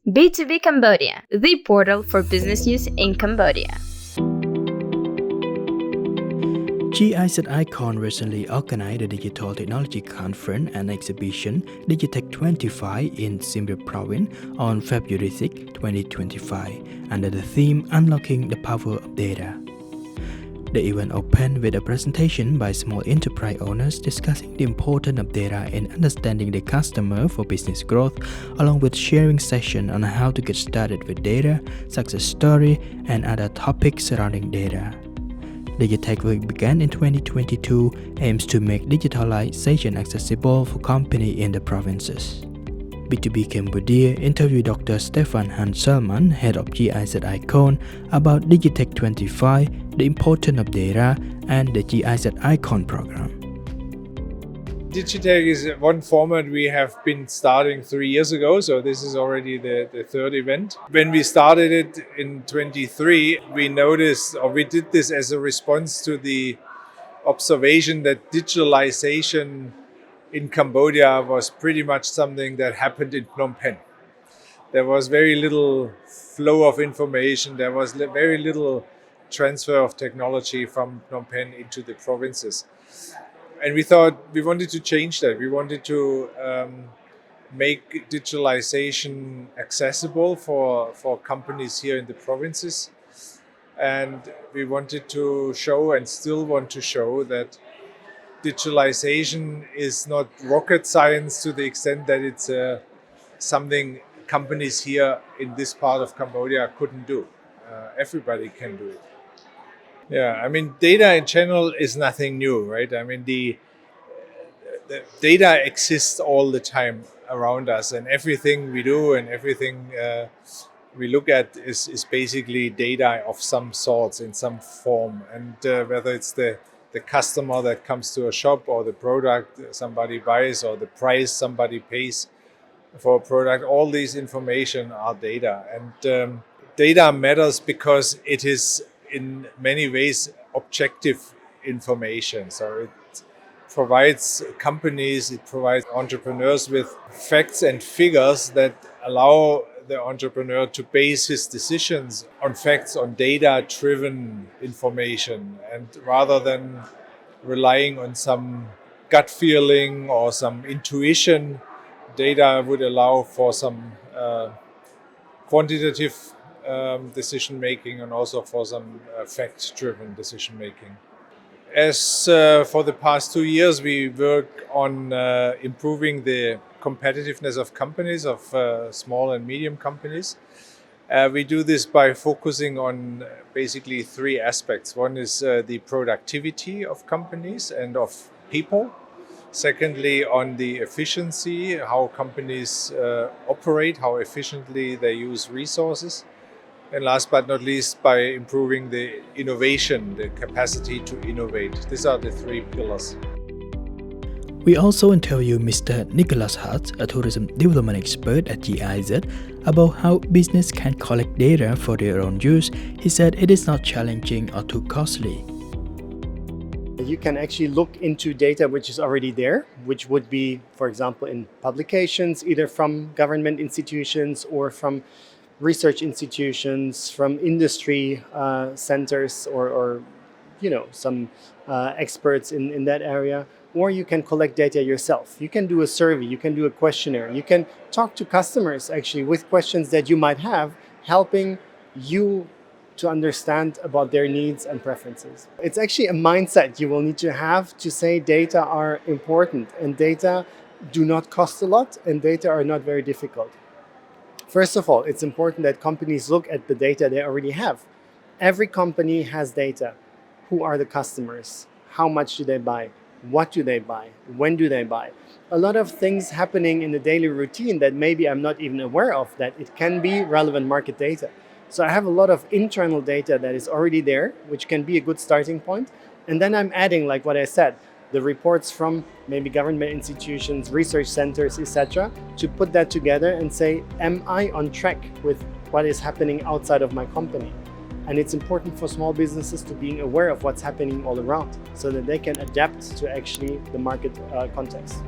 B2B Cambodia, the portal for business use in Cambodia. GIZ-ICONE recently organized a digital technology conference and exhibition DIGITECH-25 in Siem province on February 6, 2025, under the theme Unlocking the Power of Data. The event opened with a presentation by small enterprise owners discussing the importance of data in understanding the customer for business growth, along with sharing sessions on how to get started with data, success story, and other topics surrounding data. DIGITECH Week began in 2022 aims to make digitalization accessible for companies in the provinces. B2B Cambodia interviewed Dr. Stefan Hanselmann, head of GIZ-ICONE, about DIGITECH-25, the importance of data, and the GIZ-ICONE program. DIGITECH is one format we have been starting 3 years ago, so this is already the third event. When we started it in 23, we noticed, or we did this as a response to the observation that digitalization in Cambodia was pretty much something that happened in Phnom Penh. There was very little flow of information, there was very little transfer of technology from Phnom Penh into the provinces. And we thought we wanted to change that. We wanted to make digitalization accessible for companies here in the provinces. And we wanted to show, and still want to show, that digitalization is not rocket science to the extent that it's something companies here in this part of Cambodia couldn't do. Everybody can do it. Yeah, I mean, data in general is nothing new, right? I mean, the data exists all the time around us, and everything we do and everything we look at is basically data of some sorts in some form. And whether it's the customer that comes to a shop, or the product somebody buys, or the price somebody pays for a product, all these information are data. And data matters because it is in many ways objective information. So it provides companies, it provides entrepreneurs with facts and figures that allow the entrepreneur to base his decisions on facts, on data-driven information, and rather than relying on some gut feeling or some intuition, data would allow for some quantitative decision making and also for some fact-driven decision making. As for the past 2 years, we work on improving the competitiveness of companies, of small and medium companies. We do this by focusing on basically 3 aspects. One is the productivity of companies and of people. Secondly, on the efficiency, how companies operate, how efficiently they use resources. And last but not least, by improving the innovation, the capacity to innovate. These are the 3 pillars. We also interviewed Mr. Nikolas Hatz, a tourism development expert at GIZ, about how business can collect data for their own use. He said it is not challenging or too costly. You can actually look into data which is already there, which would be, for example, in publications, either from government institutions or from research institutions, from industry centers, or some experts in that area. Or you can collect data yourself. You can do a survey, you can do a questionnaire, you can talk to customers actually with questions that you might have, helping you to understand about their needs and preferences. It's actually a mindset you will need to have to say data are important, and data do not cost a lot, and data are not very difficult. First of all, it's important that companies look at the data they already have. Every company has data. Who are the customers? How much do they buy? What do they buy? When do they buy? A lot of things happening in the daily routine that maybe I'm not even aware of, that it can be relevant market data. So I have a lot of internal data that is already there, which can be a good starting point. And then I'm adding, like what I said, the reports from maybe government institutions, research centers, etc., to put that together and say, am I on track with what is happening outside of my company? And it's important for small businesses to be aware of what's happening all around so that they can adapt to actually the market context.